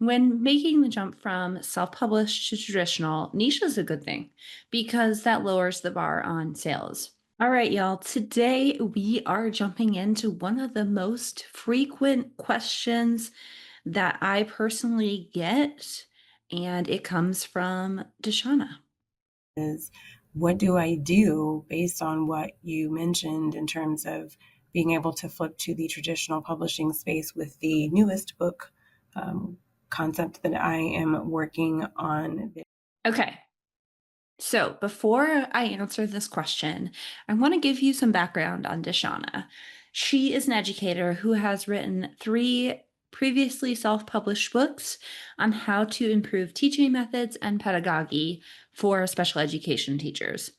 When making the jump from self published to traditional, niche is a good thing because that lowers the bar on sales. All right, y'all. Today we are jumping into one of the most frequent questions that I personally get, and it comes from DeShanna. Is what do I do based on what you mentioned in terms of being able to flip to the traditional publishing space with the newest book concept that I am working on? Okay, so before I answer this question, I want to give you some background on DeShanna. She is an educator who has written three previously self published books on how to improve teaching methods and pedagogy for special education teachers.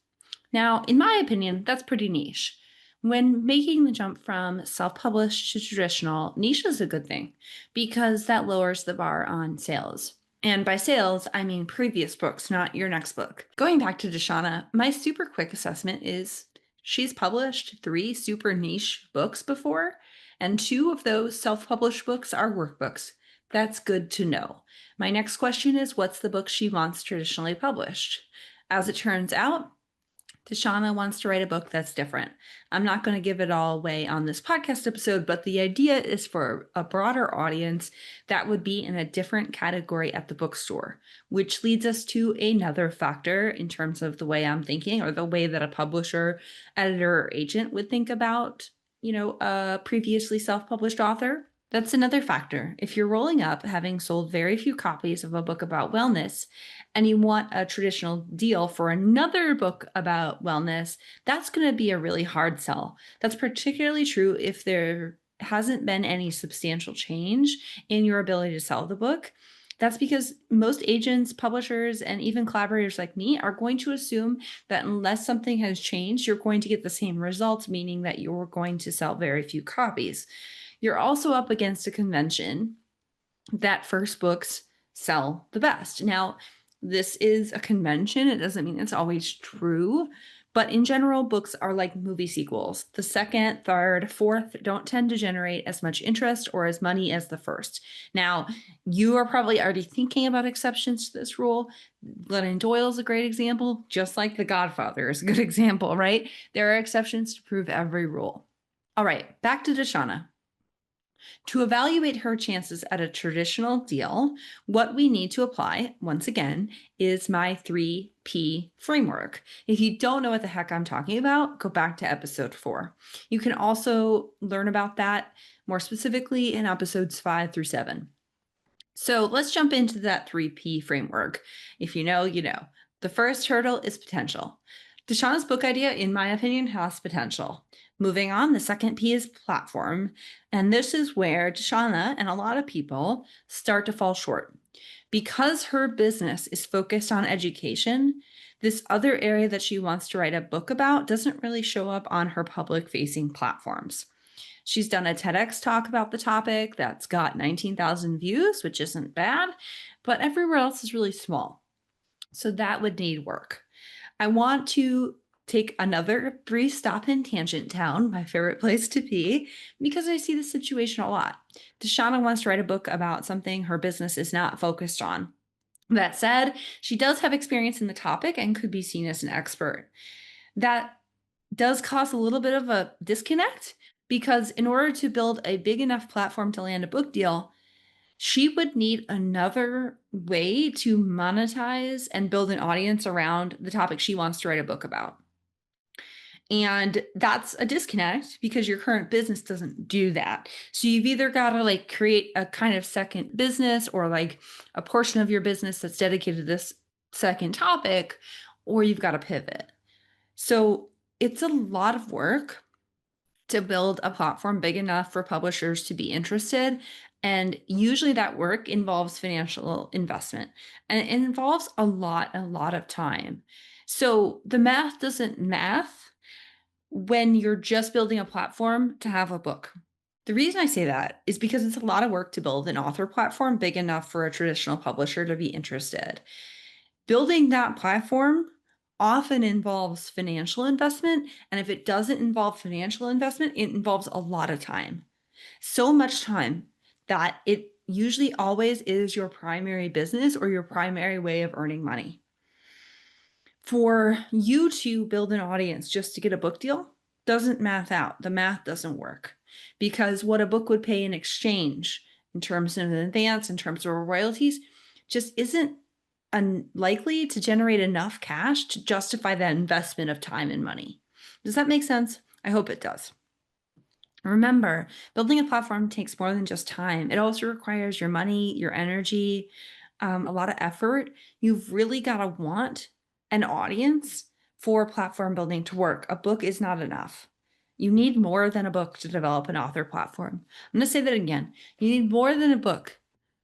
Now, in my opinion, that's pretty niche. When making the jump from self published to traditional, niche is a good thing because that lowers the bar on sales. And by sales, I mean previous books, not your next book. Going back to DeShanna, my super quick assessment is she's published three super niche books before, and two of those self published books are workbooks. That's good to know. My next question is what's the book she wants traditionally published? As it turns out, DeShanna wants to write a book that's different. I'm not going to give it all away on this podcast episode, but the idea is for a broader audience that would be in a different category at the bookstore, which leads us to another factor in terms of the way I'm thinking or the way that a publisher, editor, or agent would think about, a previously self-published author. That's another factor. If you're rolling up having sold very few copies of a book about wellness and you want a traditional deal for another book about wellness, that's going to be a really hard sell. That's particularly true if there hasn't been any substantial change in your ability to sell the book. That's because most agents, publishers, and even collaborators like me are going to assume that unless something has changed, you're going to get the same results, meaning that you're going to sell very few copies. You're also up against a convention that first books sell the best. Now, this is a convention. It doesn't mean it's always true. But in general, books are like movie sequels. The second, third, fourth don't tend to generate as much interest or as money as the first. Now, you are probably already thinking about exceptions to this rule. Glennon Doyle is a great example, just like The Godfather is a good example, right? There are exceptions to prove every rule. All right, back to DeShanna. To evaluate her chances at a traditional deal, what we need to apply, once again, is my 3P framework. If you don't know what the heck I'm talking about, go back to episode 4. You can also learn about that more specifically in episodes 5 through 7. So let's jump into that 3P framework. If you know, you know. The first hurdle is potential. DeShauna's book idea, in my opinion, has potential. Moving on, the second P is platform. And this is where DeShauna and a lot of people start to fall short. Because her business is focused on education, this other area that she wants to write a book about doesn't really show up on her public facing platforms. She's done a TEDx talk about the topic that's got 19,000 views, which isn't bad, but everywhere else is really small. So that would need work. I want to take another 3 stop in Tangent Town, my favorite place to be, because I see this situation a lot. DeShanna wants to write a book about something her business is not focused on. That said, she does have experience in the topic and could be seen as an expert. That does cause a little bit of a disconnect because in order to build a big enough platform to land a book deal, she would need another way to monetize and build an audience around the topic she wants to write a book about. And that's a disconnect because your current business doesn't do that. So you've either got to like create a kind of second business or like a portion of your business that's dedicated to this second topic, or you've got to pivot. So it's a lot of work to build a platform big enough for publishers to be interested. And usually that work involves financial investment and it involves a lot of time. So the math doesn't math when you're just building a platform to have a book. The reason I say that is because it's a lot of work to build an author platform big enough for a traditional publisher to be interested. Building that platform often involves financial investment. And if it doesn't involve financial investment, it involves a lot of time. So much time that it usually always is your primary business or your primary way of earning money. For you to build an audience just to get a book deal doesn't math out. The math doesn't work because what a book would pay in exchange in terms of an advance, in terms of royalties, just isn't unlikely to generate enough cash to justify that investment of time and money. Does that make sense? I hope it does. Remember, building a platform takes more than just time. It also requires your money, your energy, a lot of effort. You've really got to want an audience for platform building to work. A book is not enough. You need more than a book to develop an author platform. I'm going to say that again. You need more than a book,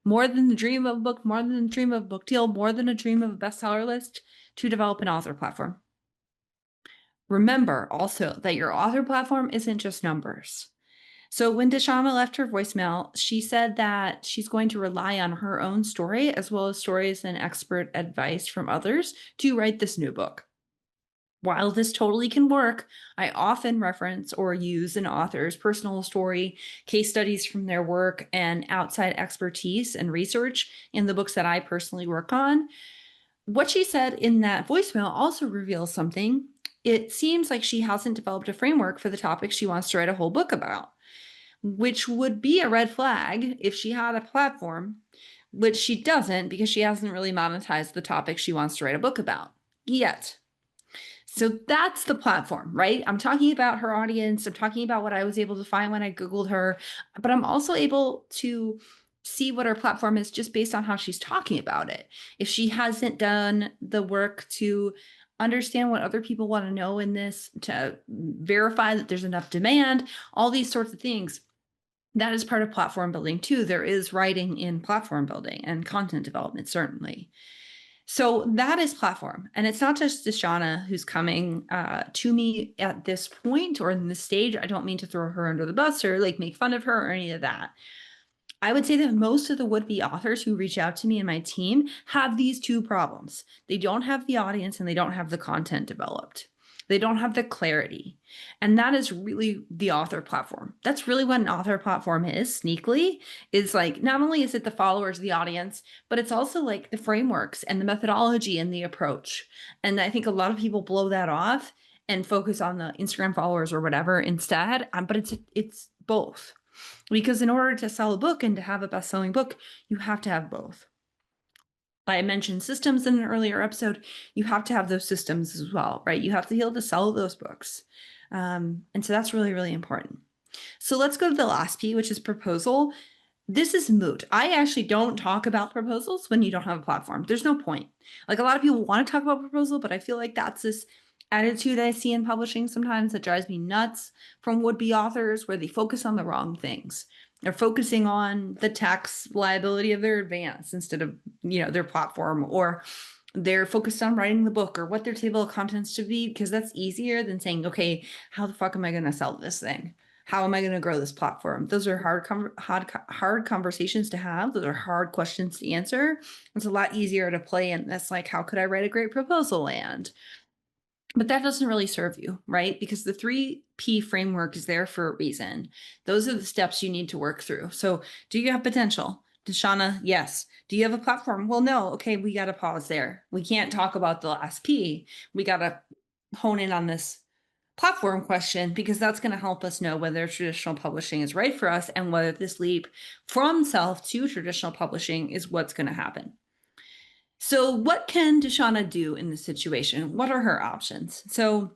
more than the dream of a book, more than the dream of a book deal, more than a dream of a bestseller list to develop an author platform. Remember also that your author platform isn't just numbers. So when DeShanna left her voicemail, she said that she's going to rely on her own story as well as stories and expert advice from others to write this new book. While this totally can work, I often reference or use an author's personal story, case studies from their work, and outside expertise and research in the books that I personally work on. What she said in that voicemail also reveals something. It seems like she hasn't developed a framework for the topic she wants to write a whole book about, which would be a red flag if she had a platform, which she doesn't because she hasn't really monetized the topic she wants to write a book about yet. So that's the platform, right? I'm talking about her audience. I'm talking about what I was able to find when I Googled her, but I'm also able to see what her platform is just based on how she's talking about it. If she hasn't done the work to understand what other people want to know in this, to verify that there's enough demand, all these sorts of things, that is part of platform building too. There is writing in platform building and content development, certainly. So that is platform. And it's not just DeShanna who's coming to me at this point or in this stage. I don't mean to throw her under the bus or like make fun of her or any of that. I would say that most of the would-be authors who reach out to me and my team have these two problems. They don't have the audience and they don't have the content developed. They don't have the clarity. And that is really the author platform. That's really what an author platform is, sneakily, is like not only is it the followers, the audience, but it's also like the frameworks and the methodology and the approach. And I think a lot of people blow that off and focus on the Instagram followers or whatever instead. But it's both. Because in order to sell a book and to have a best-selling book, you have to have both. I mentioned systems in an earlier episode. You have to have those systems as well, right? You have to be able to sell those books. And so that's really, really important. So let's go to the last P, which is proposal. This is moot. I actually don't talk about proposals when you don't have a platform. There's no point. Like a lot of people want to talk about proposal, but I feel like that's this attitude I see in publishing sometimes that drives me nuts from would-be authors where they focus on the wrong things. They're focusing on the tax liability of their advance instead of, their platform, or they're focused on writing the book or what their table of contents should be, because that's easier than saying, okay, how the fuck am I going to sell this thing? How am I going to grow this platform? Those are hard conversations to have. Those are hard questions to answer. It's a lot easier to play in this, like, how could I write a great proposal land? But that doesn't really serve you, right? Because the 3P framework is there for a reason. Those are the steps you need to work through. So do you have potential? DeShanna, yes. Do you have a platform? Well, no. Okay, we got to pause there. We can't talk about the last P. We got to hone in on this platform question because that's going to help us know whether traditional publishing is right for us and whether this leap from self to traditional publishing is what's going to happen. So what can DeShanna do in this situation? What are her options? So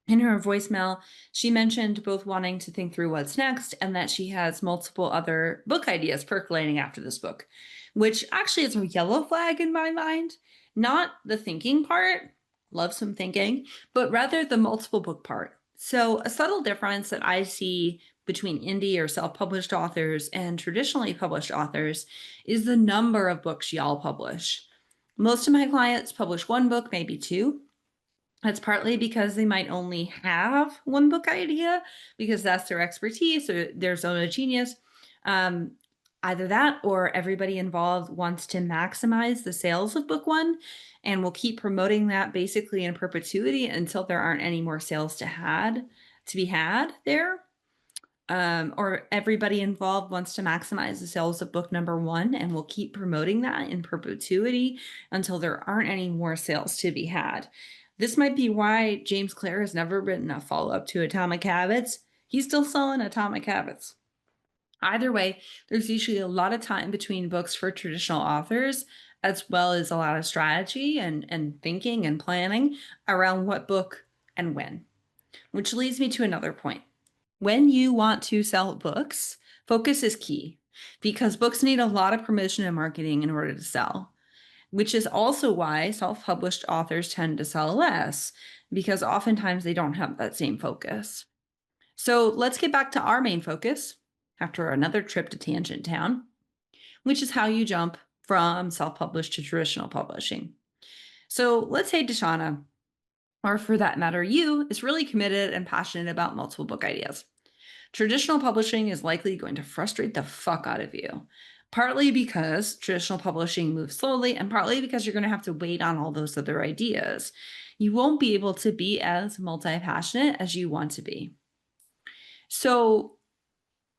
in her voicemail, she mentioned both wanting to think through what's next and that she has multiple other book ideas percolating after this book, which actually is a yellow flag in my mind. Not the thinking part, love some thinking, but rather the multiple book part. So a subtle difference that I see between indie or self-published authors and traditionally published authors is the number of books y'all publish. Most of my clients publish one book, maybe two. That's partly because they might only have one book idea because that's their expertise or their zone of genius. Um, Either that or everybody involved wants to maximize the sales of book one and will keep promoting that basically in perpetuity until there aren't any more sales to be had there. or everybody involved wants to maximize the sales of book number one and will keep promoting that in perpetuity until there aren't any more sales to be had. This might be why James Clear has never written a follow up to Atomic Habits. He's still selling Atomic Habits. Either way, there's usually a lot of time between books for traditional authors, as well as a lot of strategy and thinking and planning around what book and when. Which leads me to another point. When you want to sell books, focus is key because books need a lot of promotion and marketing in order to sell, which is also why self published authors tend to sell less because oftentimes they don't have that same focus. So let's get back to our main focus after another trip to Tangent Town, which is how you jump from self published to traditional publishing. So let's say DeShanna, or for that matter, you, is really committed and passionate about multiple book ideas. Traditional publishing is likely going to frustrate the fuck out of you, partly because traditional publishing moves slowly, and partly because you're going to have to wait on all those other ideas. You won't be able to be as multi passionate as you want to be. So,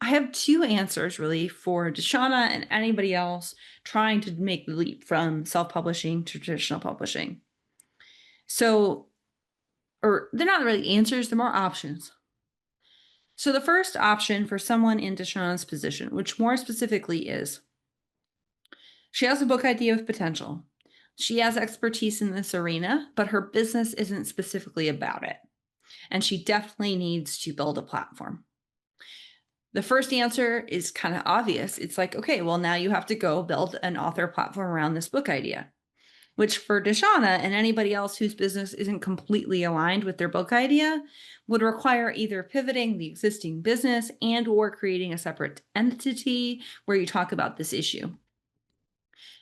I have two answers really for DeShanna and anybody else trying to make the leap from self publishing to traditional publishing. So, or they're not really answers, they're more options. So, the first option for someone in DeShanna's position, which more specifically is she has a book idea with potential. She has expertise in this arena, but her business isn't specifically about it. And she definitely needs to build a platform. The first answer is kind of obvious. It's like, okay, well, now you have to go build an author platform around this book idea, which for DeShanna and anybody else whose business isn't completely aligned with their book idea would require either pivoting the existing business and or creating a separate entity where you talk about this issue.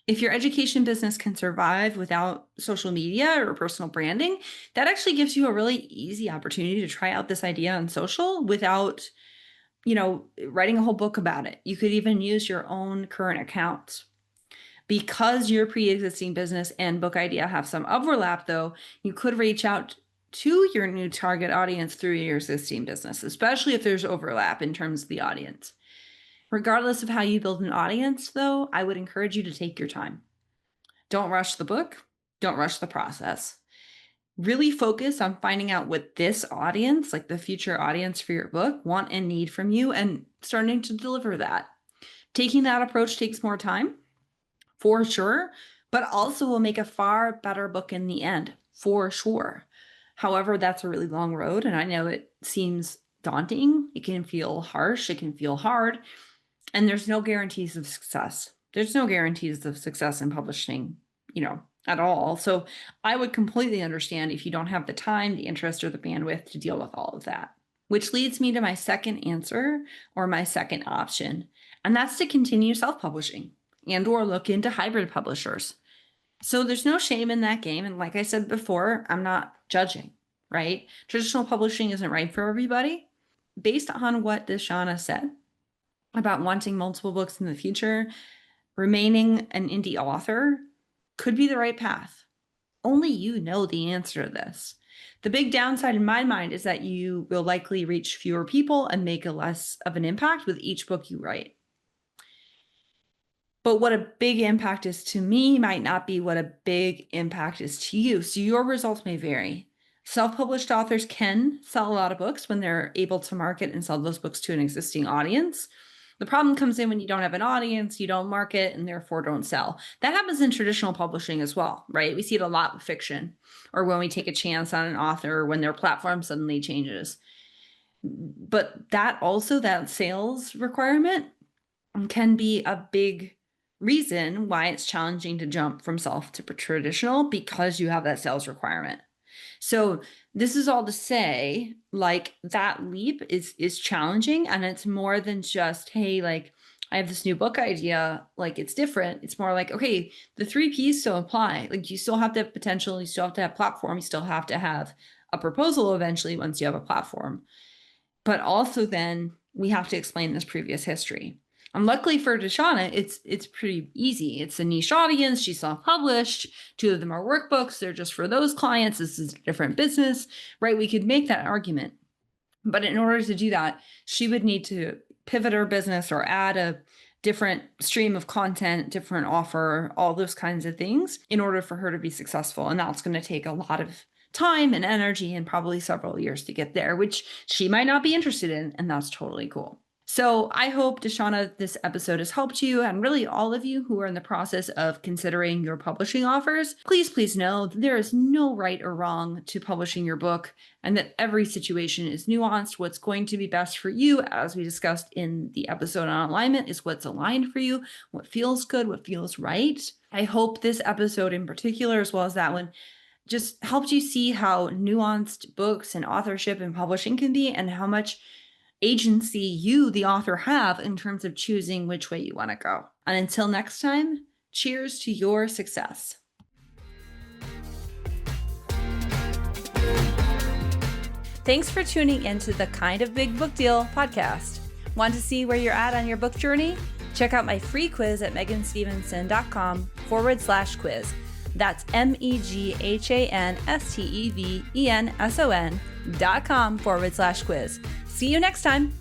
If your education business can survive without social media or personal branding, that actually gives you a really easy opportunity to try out this idea on social without, writing a whole book about it. You could even use your own current accounts. Because your pre-existing business and book idea have some overlap, though, you could reach out to your new target audience through your existing business, especially if there's overlap in terms of the audience. Regardless of how you build an audience, though, I would encourage you to take your time. Don't rush the book. Don't rush the process. Really focus on finding out what this audience, like the future audience for your book, want and need from you and starting to deliver that. Taking that approach takes more time, for sure, but also will make a far better book in the end, for sure. However, that's a really long road, and I know it seems daunting. It can feel harsh, it can feel hard, and there's no guarantees of success. There's no guarantees of success in publishing, at all. So I would completely understand if you don't have the time, the interest, or the bandwidth to deal with all of that. Which leads me to my second answer or my second option, and that's to continue self-publishing and or look into hybrid publishers. So there's no shame in that game. And like I said before, I'm not judging, right? Traditional publishing isn't right for everybody. Based on what DeShanna said about wanting multiple books in the future, remaining an indie author could be the right path. Only you know the answer to this. The big downside in my mind is that you will likely reach fewer people and make a less of an impact with each book you write. But what a big impact is to me might not be what a big impact is to you. So your results may vary. Self-published authors can sell a lot of books when they're able to market and sell those books to an existing audience. The problem comes in when you don't have an audience, you don't market, and therefore don't sell. That happens in traditional publishing as well, right? We see it a lot with fiction, or when we take a chance on an author when their platform suddenly changes. But that sales requirement can be a big reason why it's challenging to jump from self to traditional because you have that sales requirement. So this is all to say, like that leap is challenging, and it's more than just, hey, like I have this new book idea, like it's different. It's more like, okay, the 3 Ps still apply. Like you still have to have potential, you still have to have platform, you still have to have a proposal eventually once you have a platform. But also then we have to explain this previous history. And luckily for DeShanna, it's pretty easy. It's a niche audience. She's self-published. 2 of them are workbooks. They're just for those clients. This is a different business, right? We could make that argument. But in order to do that, she would need to pivot her business or add a different stream of content, different offer, all those kinds of things in order for her to be successful. And that's going to take a lot of time and energy and probably several years to get there, which she might not be interested in. And that's totally cool. So I hope, DeShanna, this episode has helped you, and really all of you who are in the process of considering your publishing offers. Please know that there is no right or wrong to publishing your book, and that every situation is nuanced. What's going to be best for you, as we discussed in the episode on alignment, is what's aligned for you, what feels good, what feels right. I hope this episode in particular, as well as that one, just helped you see how nuanced books and authorship and publishing can be, and how much agency you, the author, have in terms of choosing which way you want to go. And until next time, cheers to your success. Thanks for tuning into the Kind of Big Book Deal podcast. Want to see where you're at on your book journey? Check out my free quiz at meghanstevenson.com/quiz. That's MEGHANSTEVENSON.com/quiz. See you next time.